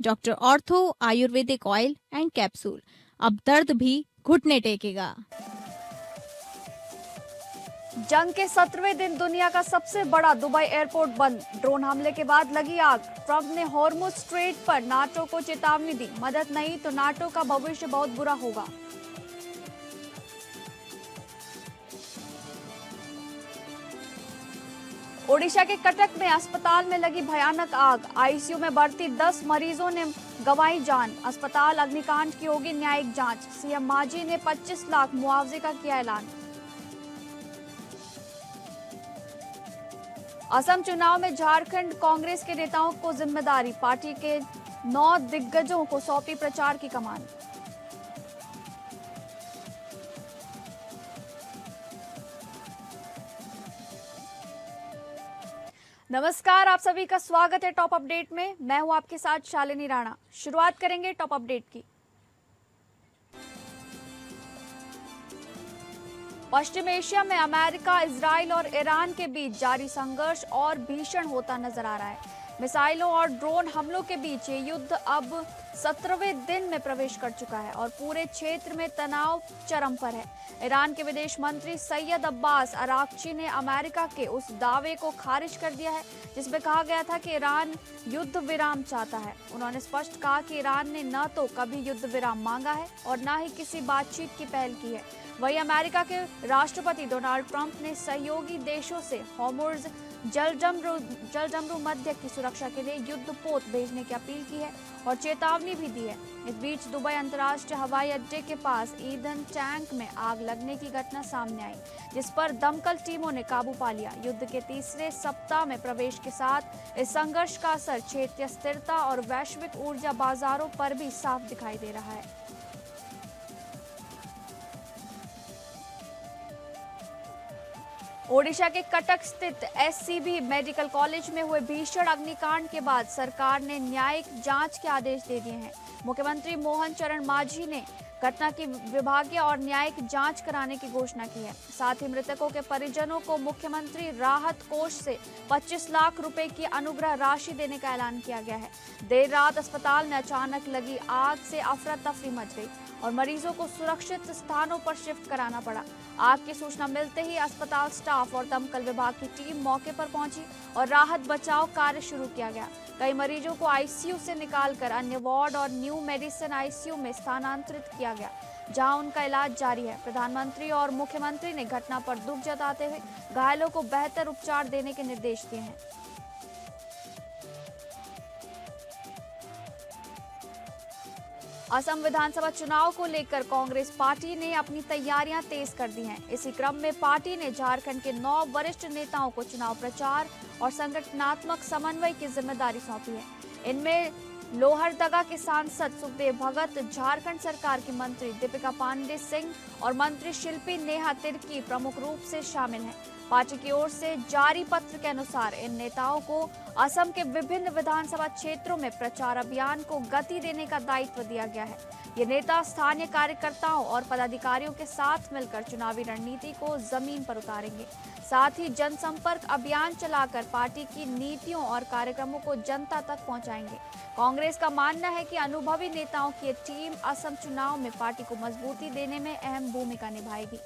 Doctor ortho Ayurvedic oil and capsule. अब दर्द भी घुटने टेकेगा। जंग के 17वें दिन दुनिया का सबसे बड़ा दुबई एयरपोर्ट बंद। ड्रोन हमले के बाद लगी आग। ट्रंप ने हॉर्मुज स्ट्रेट पर नाटो को चेतावनी दी, मदद नहीं तो नाटो का भविष्य बहुत बुरा होगा। ओडिशा के कटक में अस्पताल में लगी भयानक आग। आईसीयू में भर्ती 10 मरीजों ने गंवाई जान। अस्पताल अग्निकांड की होगी न्यायिक जांच। सीएम मांझी ने 25 लाख मुआवजे का किया ऐलान। असम चुनाव में झारखंड कांग्रेस के नेताओं को जिम्मेदारी। पार्टी के 9 दिग्गजों को सौंपी प्रचार की कमान। नमस्कार, आप सभी का स्वागत है टॉप अपडेट में। मैं हूं आपके साथ शालिनी राणा। शुरुआत करेंगे टॉप अपडेट की। पश्चिम एशिया में अमेरिका, इजराइल और ईरान के बीच जारी संघर्ष और भीषण होता नजर आ रहा है। मिसाइलों और ड्रोन हमलों के बीच ये युद्ध अब 17वें दिन में प्रवेश कर चुका है और पूरे क्षेत्र में तनाव चरम पर है। ईरान के विदेश मंत्री सैयद अब्बास अराक्ची ने अमेरिका के उस दावे को खारिज कर दिया है जिसमें कहा गया था कि ईरान युद्ध विराम चाहता है। उन्होंने स्पष्ट कहा कि ईरान ने न तो कभी युद्ध विराम मांगा है और न ही किसी बातचीत की पहल की है। वहीं अमेरिका के राष्ट्रपति डोनाल्ड ट्रंप ने सहयोगी देशों से हॉर्मुज जलजमरू मध्य की सुरक्षा के लिए युद्धपोत भेजने की अपील की है और चेतावनी भी दी है। इस बीच दुबई अंतर्राष्ट्रीय हवाई अड्डे के पास ईंधन टैंक में आग लगने की घटना सामने आई, जिस पर दमकल टीमों ने काबू पा लिया। युद्ध के तीसरे सप्ताह में प्रवेश के साथ इस संघर्ष का असर क्षेत्रीय स्थिरता और वैश्विक ऊर्जा बाजारों पर भी साफ दिखाई दे रहा है। ओडिशा के कटक स्थित एससीबी मेडिकल कॉलेज में हुए भीषण अग्निकांड के बाद सरकार ने न्यायिक जांच के आदेश दे दिए हैं। मुख्यमंत्री मोहन चरण मांझी ने घटना की विभागीय और न्यायिक जांच कराने की घोषणा की है। साथ ही मृतकों के परिजनों को मुख्यमंत्री राहत कोष से 25 लाख रुपए की अनुग्रह राशि देने का ऐलान किया गया है। देर रात अस्पताल में अचानक लगी आग से अफरा तफरी मच गई और मरीजों को सुरक्षित स्थानों पर शिफ्ट कराना पड़ा। आग की सूचना मिलते ही अस्पताल स्टाफ और दमकल विभाग की टीम मौके पर पहुंची और राहत बचाव कार्य शुरू किया गया। कई मरीजों को आईसीयू से निकालकर अन्य वार्ड और न्यू मेडिसिन आईसीयू में स्थानांतरित किया गया, जहां उनका इलाज जारी है। प्रधानमंत्री और मुख्यमंत्री ने घटना पर दुख जताते हुए घायलों को बेहतर उपचार देने के निर्देश दिए हैं। असम विधानसभा चुनाव को लेकर कांग्रेस पार्टी ने अपनी तैयारियां तेज कर दी हैं। इसी क्रम में पार्टी ने झारखंड के 9 वरिष्ठ नेताओं को चुनाव प्रचार और संगठनात्मक समन्वय की जिम्मेदारी सौंपी है। इनमें लोहरदगा के सांसद सुखदेव भगत, झारखंड सरकार की मंत्री दीपिका पांडे सिंह और मंत्री शिल्पी नेहा तिर्की प्रमुख रूप से शामिल हैं। पार्टी की ओर से जारी पत्र के अनुसार इन नेताओं को असम के विभिन्न विधानसभा क्षेत्रों में प्रचार अभियान को गति देने का दायित्व दिया गया है। ये नेता स्थानीय कार्यकर्ताओं और पदाधिकारियों के साथ मिलकर चुनावी रणनीति को जमीन पर उतारेंगे। साथ ही जनसंपर्क अभियान चलाकर पार्टी की नीतियों और कार्यक्रमों को जनता तक पहुंचाएंगे। कांग्रेस का मानना है कि अनुभवी नेताओं की टीम असम चुनाव में पार्टी को मजबूती देने में अहम भूमिका निभाएगी।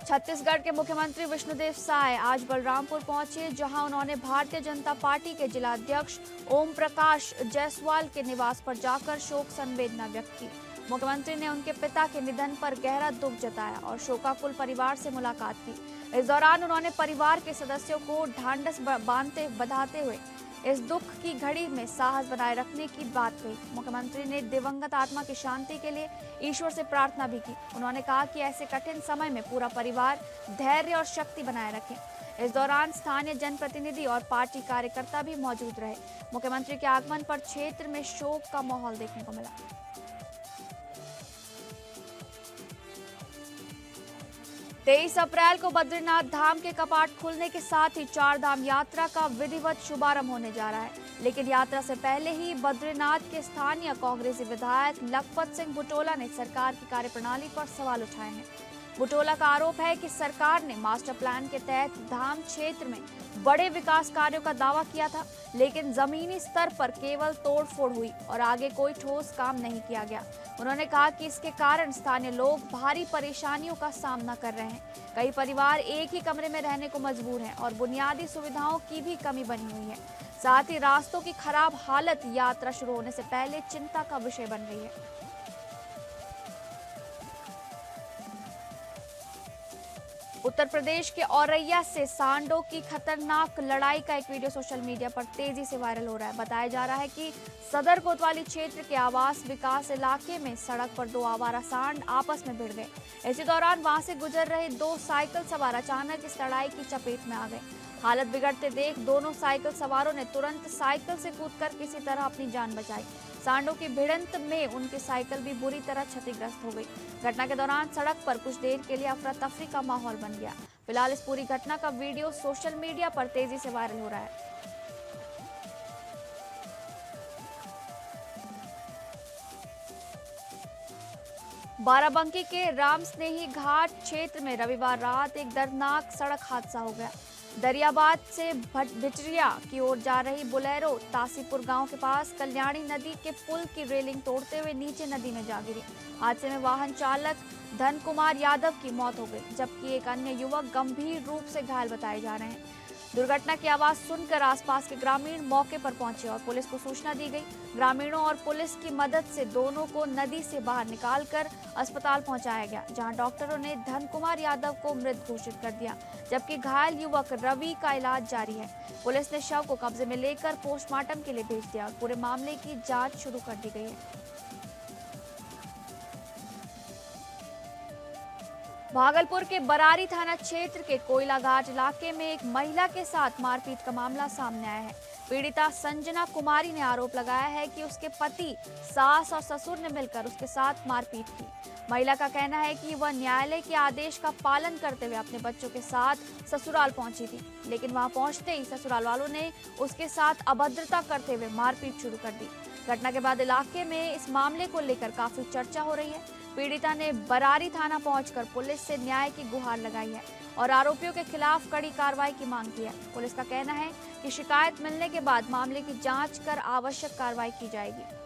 छत्तीसगढ़ के मुख्यमंत्री विष्णुदेव साय आज बलरामपुर पहुंचे, जहां उन्होंने भारतीय जनता पार्टी के जिलाध्यक्ष ओम प्रकाश जायसवाल के निवास पर जाकर शोक संवेदना व्यक्त की। मुख्यमंत्री ने उनके पिता के निधन पर गहरा दुख जताया और शोकाकुल परिवार से मुलाकात की। इस दौरान उन्होंने परिवार के सदस्यों को ढांढस बंधाते हुए इस दुख की घड़ी में साहस बनाए रखने की बात कही। मुख्यमंत्री ने दिवंगत आत्मा की शांति के लिए ईश्वर से प्रार्थना भी की। उन्होंने कहा कि ऐसे कठिन समय में पूरा परिवार धैर्य और शक्ति बनाए रखे। इस दौरान स्थानीय जनप्रतिनिधि और पार्टी कार्यकर्ता भी मौजूद रहे। मुख्यमंत्री के आगमन पर क्षेत्र में शोक का माहौल देखने को मिला। 23 अप्रैल को बद्रीनाथ धाम के कपाट खुलने के साथ ही 4 धाम यात्रा का विधिवत शुभारंभ होने जा रहा है। लेकिन यात्रा से पहले ही बद्रीनाथ के स्थानीय कांग्रेसी विधायक लखपत सिंह बुटोला ने सरकार की कार्यप्रणाली पर सवाल उठाए हैं। बुटोला का आरोप है कि सरकार ने मास्टर प्लान के तहत धाम क्षेत्र में बड़े विकास कार्यों का दावा किया था, लेकिन जमीनी स्तर पर केवल तोड़फोड़ हुई और आगे कोई ठोस काम नहीं किया गया। उन्होंने कहा कि इसके कारण स्थानीय लोग भारी परेशानियों का सामना कर रहे हैं। कई परिवार एक ही कमरे में रहने को मजबूर हैं और बुनियादी सुविधाओं की भी कमी बनी हुई है। साथ ही रास्तों की खराब हालत यात्रा शुरू होने से पहले चिंता का विषय बन रही है। उत्तर प्रदेश के औरैया से सांडों की खतरनाक लड़ाई का एक वीडियो सोशल मीडिया पर तेजी से वायरल हो रहा है। बताया जा रहा है कि सदर कोतवाली क्षेत्र के आवास विकास इलाके में सड़क पर दो आवारा सांड आपस में भिड़ गए। इसी दौरान वहां से गुजर रहे दो साइकिल सवार अचानक इस लड़ाई की चपेट में आ गए। हालत बिगड़ते देख दोनों साइकिल सवारों ने तुरंत साइकिल से कूदकर किसी तरह अपनी जान बचाई। सांडों की भिड़ंत में उनकी साइकिल भी बुरी तरह क्षतिग्रस्त हो गई। घटना के दौरान सड़क पर कुछ देर के लिए अफरा तफरी का माहौल बन गया। फिलहाल इस पूरी घटना का वीडियो सोशल मीडिया पर तेजी से वायरल हो रहा है। बाराबंकी के राम स्नेही घाट क्षेत्र में रविवार रात एक दर्दनाक सड़क हादसा हो गया। दरियाबाद से भिटरिया की ओर जा रही बोलेरो तासीपुर गांव के पास कल्याणी नदी के पुल की रेलिंग तोड़ते हुए नीचे नदी में जा गिरी। हादसे में वाहन चालक धन कुमार यादव की मौत हो गई, जबकि एक अन्य युवक गंभीर रूप से घायल बताए जा रहे हैं। दुर्घटना की आवाज सुनकर आसपास के ग्रामीण मौके पर पहुंचे और पुलिस को सूचना दी गई। ग्रामीणों और पुलिस की मदद से दोनों को नदी से बाहर निकालकर अस्पताल पहुंचाया गया, जहां डॉक्टरों ने धन कुमार यादव को मृत घोषित कर दिया, जबकि घायल युवक रवि का इलाज जारी है। पुलिस ने शव को कब्जे में लेकर पोस्टमार्टम के लिए भेज दिया और पूरे मामले की जाँच शुरू कर दी गई है। भागलपुर के बरारी थाना क्षेत्र के कोयला घाट इलाके में एक महिला के साथ मारपीट का मामला सामने आया है। पीड़िता संजना कुमारी ने आरोप लगाया है कि उसके पति, सास और ससुर ने मिलकर उसके साथ मारपीट की। महिला का कहना है कि वह न्यायालय के आदेश का पालन करते हुए अपने बच्चों के साथ ससुराल पहुंची थी, लेकिन वहां पहुंचते ही ससुराल वालों ने उसके साथ अभद्रता करते हुए मारपीट शुरू कर दी। घटना के बाद इलाके में इस मामले को लेकर काफी चर्चा हो रही है। पीड़िता ने बरारी थाना पहुंचकर पुलिस से न्याय की गुहार लगाई है और आरोपियों के खिलाफ कड़ी कार्रवाई की मांग की है। पुलिस का कहना है कि शिकायत मिलने के बाद मामले की जांच कर आवश्यक कार्रवाई की जाएगी।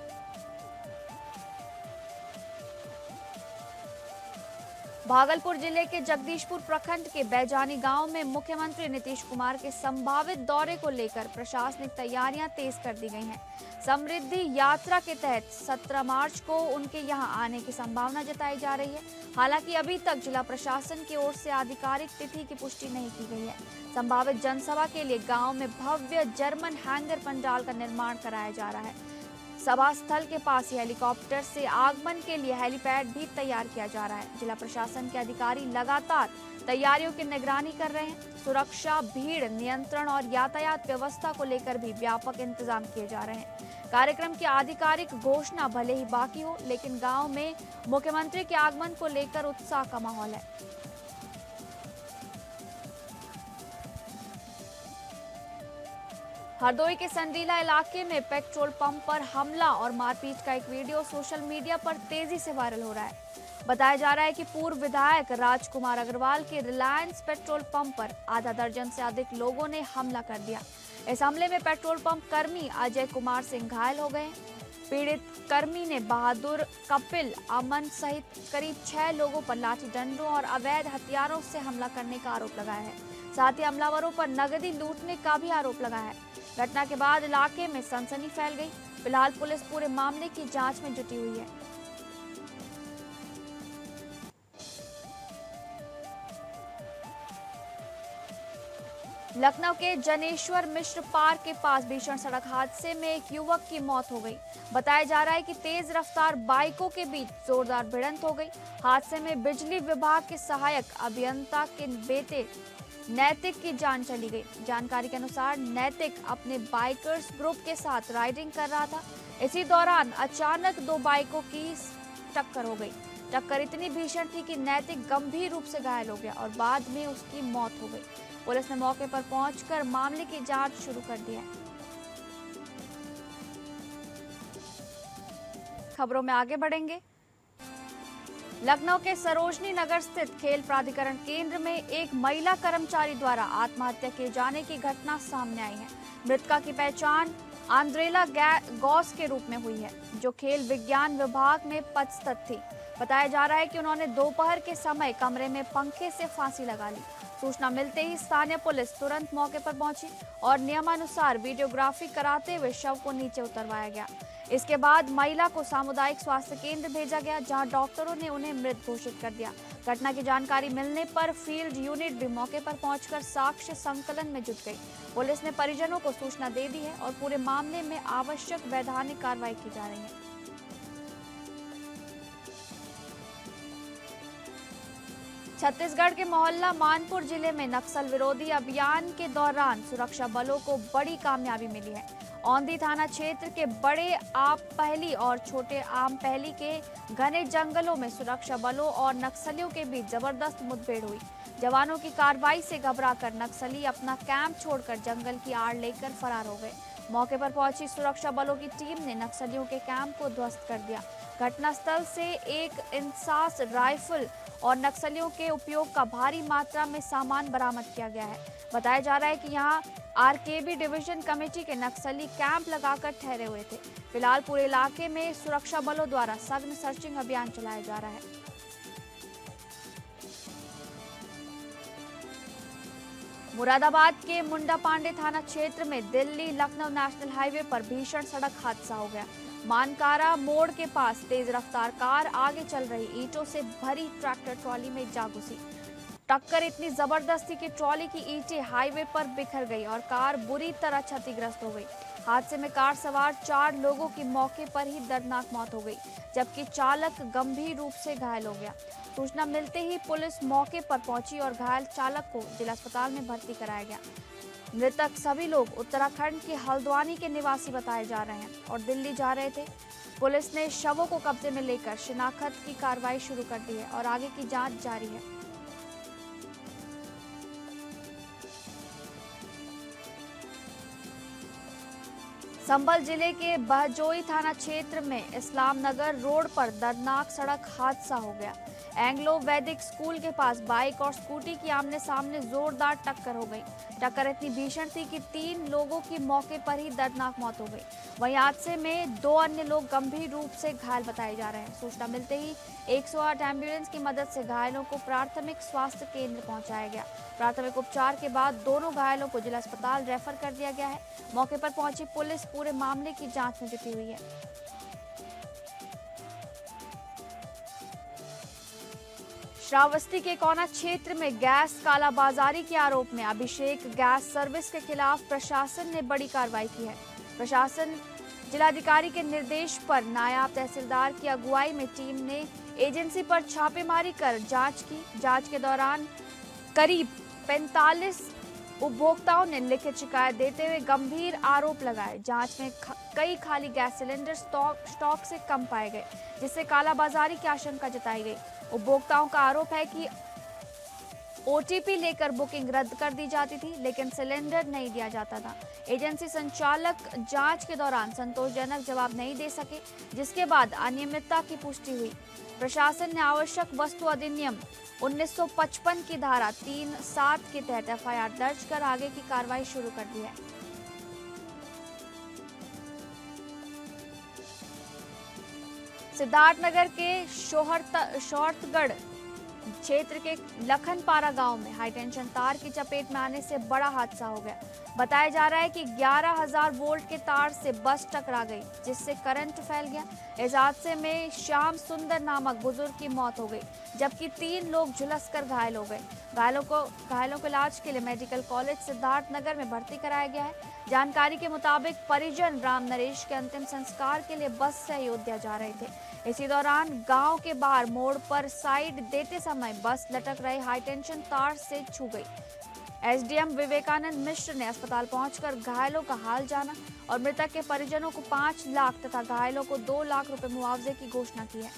भागलपुर जिले के जगदीशपुर प्रखंड के बैजानी गांव में मुख्यमंत्री नीतीश कुमार के संभावित दौरे को लेकर प्रशासनिक तैयारियां तेज कर दी गई हैं। समृद्धि यात्रा के तहत 17 मार्च को उनके यहां आने की संभावना जताई जा रही है। हालांकि अभी तक जिला प्रशासन की ओर से आधिकारिक तिथि की पुष्टि नहीं की गई है। संभावित जनसभा के लिए गांव में भव्य जर्मन हैंगर पंडाल का निर्माण कराया जा रहा है। सभा स्थल के पास ही हेलीकॉप्टर से आगमन के लिए हेलीपैड भी तैयार किया जा रहा है। जिला प्रशासन के अधिकारी लगातार तैयारियों की निगरानी कर रहे हैं। सुरक्षा, भीड़ नियंत्रण और यातायात व्यवस्था को लेकर भी व्यापक इंतजाम किए जा रहे हैं। कार्यक्रम की आधिकारिक घोषणा भले ही बाकी हो, लेकिन गांव में मुख्यमंत्री के आगमन को लेकर उत्साह का माहौल है। हरदोई के संडीला इलाके में पेट्रोल पंप पर हमला और मारपीट का एक वीडियो सोशल मीडिया पर तेजी से वायरल हो रहा है। बताया जा रहा है कि पूर्व विधायक राजकुमार अग्रवाल के रिलायंस पेट्रोल पंप पर आधा दर्जन से अधिक लोगों ने हमला कर दिया। इस हमले में पेट्रोल पंप कर्मी अजय कुमार सिंह घायल हो गए। पीड़ित कर्मी ने बहादुर, कपिल, अमन सहित करीब 6 लोगों पर लाठी डंडों और अवैध हथियारों से हमला करने का आरोप लगाया है। साथ ही हमलावरों पर नकदी लूटने का भी आरोप लगाया है। घटना के बाद इलाके में सनसनी फैल गई। फिलहाल पुलिस पूरे मामले की जांच में जुटी हुई है। लखनऊ के जनेश्वर मिश्र पार्क के पास भीषण सड़क हादसे में एक युवक की मौत हो गई। बताया जा रहा है कि तेज रफ्तार बाइकों के बीच जोरदार भिड़ंत हो गई। हादसे में बिजली विभाग के सहायक अभियंता के बेटे नैतिक की जान चली गई। जानकारी के अनुसार नैतिक अपने बाइकर्स ग्रुप के साथ राइडिंग कर रहा था। इसी दौरान अचानक 2 बाइकों की टक्कर हो गई। टक्कर इतनी भीषण थी कि नैतिक गंभीर रूप से घायल हो गया और बाद में उसकी मौत हो गई। पुलिस ने मौके पर पहुंचकर मामले की जांच शुरू कर दी है। खबरों में आगे बढ़ेंगे। लखनऊ के सरोजनी नगर स्थित खेल प्राधिकरण केंद्र में एक महिला कर्मचारी द्वारा आत्महत्या किए जाने की घटना सामने आई है। मृतका की पहचान आंद्रेला गॉस के रूप में हुई है, जो खेल विज्ञान विभाग में पदस्थ थी। बताया जा रहा है कि उन्होंने दोपहर के समय कमरे में पंखे से फांसी लगा ली। सूचना मिलते ही स्थानीय पुलिस तुरंत मौके पर पहुंची और नियमानुसार वीडियोग्राफी कराते हुए शव को नीचे उतरवाया गया। इसके बाद महिला को सामुदायिक स्वास्थ्य केंद्र भेजा गया, जहां डॉक्टरों ने उन्हें मृत घोषित कर दिया। घटना की जानकारी मिलने पर फील्ड यूनिट भी मौके पर पहुंचकर साक्ष्य संकलन में जुट गई। पुलिस ने परिजनों को सूचना दे दी है और पूरे मामले में आवश्यक वैधानिक कार्रवाई की जा रही है। छत्तीसगढ़ के मोहल्ला मानपुर जिले में नक्सल विरोधी अभियान के दौरान सुरक्षा बलों को बड़ी कामयाबी मिली है। औंधी थाना क्षेत्र के बड़े आप पहली और छोटे आम पहली के घने जंगलों में सुरक्षा बलों और नक्सलियों के बीच जबरदस्त मुठभेड़ हुई। जवानों की कार्रवाई से घबराकर नक्सली अपना कैंप छोड़कर जंगल की आड़ लेकर फरार हो गए। मौके पर पहुंची सुरक्षा बलों की टीम ने नक्सलियों के कैंप को ध्वस्त कर दिया। घटनास्थल से एक इंसास राइफल और नक्सलियों के उपयोग का भारी मात्रा में सामान बरामद किया गया है। बताया जा रहा है कि यहां आरकेबी डिवीजन कमेटी के नक्सली कैंप लगाकर ठहरे हुए थे। फिलहाल पूरे इलाके में सुरक्षा बलों द्वारा सघन सर्चिंग अभियान चलाया जा रहा है। मुरादाबाद के मुंडा पांडे थाना क्षेत्र में दिल्ली लखनऊ नेशनल हाईवे पर भीषण सड़क हादसा हो गया। मानकारा मोड़ के पास तेज रफ्तार कार आगे चल रही ईंटों से भरी ट्रैक्टर ट्रॉली में जा घुसी। टक्कर इतनी जबरदस्त थी कि ट्रॉली की ईंटें हाईवे पर बिखर गई और कार बुरी तरह क्षतिग्रस्त हो गई। हादसे में कार सवार 4 लोगों की मौके पर ही दर्दनाक मौत हो गई, जबकि चालक गंभीर रूप से घायल हो गया। सूचना मिलते ही पुलिस मौके पर पहुंची और घायल चालक को जिला अस्पताल में भर्ती कराया गया। मृतक सभी लोग उत्तराखंड के हल्द्वानी के निवासी बताए जा रहे हैं और दिल्ली जा रहे थे। पुलिस ने शवों को कब्जे में लेकर शिनाख्त की कार्रवाई शुरू कर दी है और आगे की जांच जारी है। संभल जिले के बहजोई थाना क्षेत्र में इस्लाम नगर रोड पर दर्दनाक सड़क हादसा हो गया। एंग्लो वैदिक स्कूल के पास बाइक और स्कूटी की आमने सामने जोरदार टक्कर हो गई। टक्कर इतनी भीषण थी कि 3 लोगों की मौके पर ही दर्दनाक मौत हो गई। वहीं हादसे में 2 अन्य लोग गंभीर रूप से घायल बताए जा रहे हैं। सूचना मिलते ही 108 एम्बुलेंस की मदद से घायलों को प्राथमिक स्वास्थ्य केंद्र पहुंचाया गया। प्राथमिक उपचार के बाद दोनों घायलों को जिला अस्पताल रेफर कर दिया गया है। मौके पर पहुंची पुलिस पूरे मामले की जांच में जुटी हुई है। श्रावस्ती के कोना क्षेत्र में गैस कालाबाजारी के आरोप में अभिषेक गैस सर्विस के खिलाफ प्रशासन ने बड़ी कार्रवाई की है। प्रशासन जिलाधिकारी के निर्देश पर नायब तहसीलदार की अगुवाई में टीम ने एजेंसी पर छापेमारी कर जांच की। जांच के दौरान करीब 45 उपभोक्ताओं ने लिखित शिकायत देते हुए गंभीर आरोप लगाए। जांच में कई खाली गैस सिलेंडर स्टॉक से कम पाए गए, जिससे कालाबाजारी की आशंका जताई गई। उपभोक्ताओं का आरोप है कि ओटीपी लेकर बुकिंग रद्द कर दी जाती थी, लेकिन सिलेंडर नहीं दिया जाता था। एजेंसी संचालक जांच के दौरान संतोषजनक जवाब नहीं दे सके, जिसके बाद अनियमितता की पुष्टि हुई। प्रशासन ने आवश्यक वस्तु अधिनियम 1955 की धारा 3(7) के तहत एफआईआर दर्ज कर आगे की कार्रवाई शुरू कर दी है। सिद्धार्थनगर के शोहरतगढ़ क्षेत्र के लखनपारा गांव में हाईटेंशन तार की चपेट में आने से बड़ा हादसा हो गया। बताया जा रहा है कि 11,000 वोल्ट के तार से बस टकरा गई, जिससे करंट फैल गया। इस हादसे में श्याम सुंदर नामक बुजुर्ग की मौत हो गई, जबकि 3 लोग झुलसकर घायल हो गए। घायलों को इलाज के लिए मेडिकल कॉलेज सिद्धार्थनगर में भर्ती कराया गया है। जानकारी के मुताबिक परिजन राम नरेश के अंतिम संस्कार के लिए बस से अयोध्या जा रहे थे। इसी दौरान गांव के बाहर मोड़ पर साइड देते समय बस लटक रहे हाईटेंशन तार से छू गई। एसडीएम विवेकानंद मिश्र ने अस्पताल पहुंचकर घायलों का हाल जाना और मृतक के परिजनों को 5 लाख तथा घायलों को 2 लाख रुपए मुआवजे की घोषणा की है।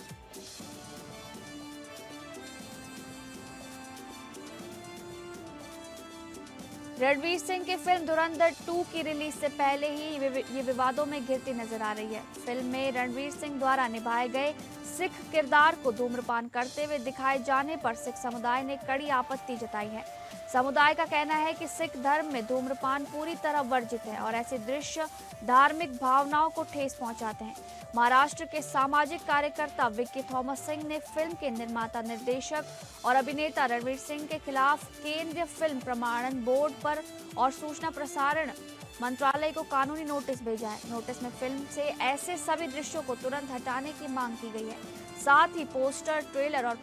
रणवीर सिंह की फिल्म धुरंधर 2 की रिलीज से पहले ही ये विवादों में घिरती नजर आ रही है। फिल्म में रणवीर सिंह द्वारा निभाए गए सिख किरदार को धूम्रपान करते हुए दिखाए जाने पर सिख समुदाय ने कड़ी आपत्ति जताई है। समुदाय का कहना है कि सिख धर्म में धूम्रपान पूरी तरह वर्जित है और ऐसे दृश्य धार्मिक भावनाओं को ठेस पहुंचाते हैं। महाराष्ट्र के सामाजिक कार्यकर्ता विक्की थॉमस सिंह ने फिल्म के निर्माता, निर्देशक और अभिनेता रणवीर सिंह के खिलाफ केंद्रीय फिल्म प्रमाणन बोर्ड पर और सूचना प्रसारण मंत्रालय को कानूनी नोटिस भेजा है। नोटिस में फिल्म से ऐसे सभी दृश्यों को तुरंत हटाने की मांग की गई है। साथ ही पोस्टर, ट्रेलर और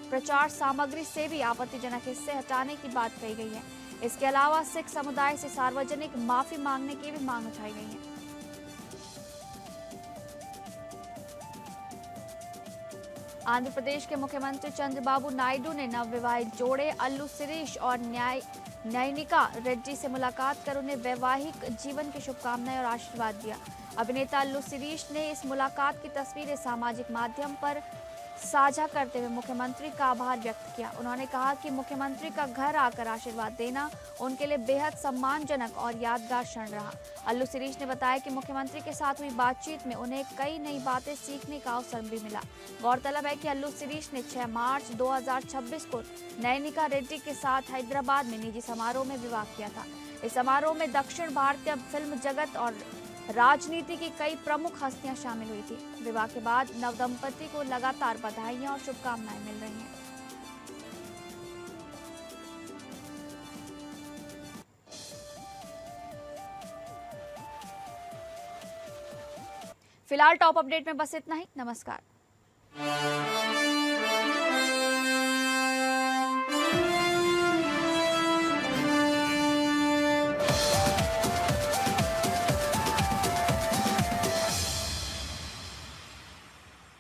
प्रचार सामग्री से भी आपत्तिजनक हिस्से हटाने की बात कही गई है। इसके अलावा सिख समुदाय से सार्वजनिक माफी मांगने की भी मांग उठाई गई है। आंध्र प्रदेश के मुख्यमंत्री चंद्रबाबू नायडू ने नवविवाहित जोड़े अल्लू शिरीष और नयनिका रेड्डी से मुलाकात कर उन्हें वैवाहिक जीवन की शुभकामनाएं और आशीर्वाद दिया। अभिनेता अल्लू शिरीष ने इस मुलाकात की तस्वीरें सामाजिक माध्यम पर साझा करते हुए मुख्यमंत्री का आभार व्यक्त किया। उन्होंने कहा कि मुख्यमंत्री का घर आकर आशीर्वाद देना उनके लिए बेहद सम्मानजनक और यादगार क्षण रहा। अल्लू शिरीष ने बताया कि मुख्यमंत्री के साथ हुई बातचीत में उन्हें कई नई बातें सीखने का अवसर भी मिला। गौरतलब है कि अल्लू शिरीष ने 6 मार्च 2026 को नयनिका रेड्डी के साथ हैदराबाद में निजी समारोह में विवाह किया था। इस समारोह में दक्षिण भारतीय फिल्म जगत और राजनीति की कई प्रमुख हस्तियां शामिल हुई थी। विवाह के बाद नवदंपति को लगातार बधाइयां और शुभकामनाएं मिल रही हैं। फिलहाल टॉप अपडेट में बस इतना ही। नमस्कार।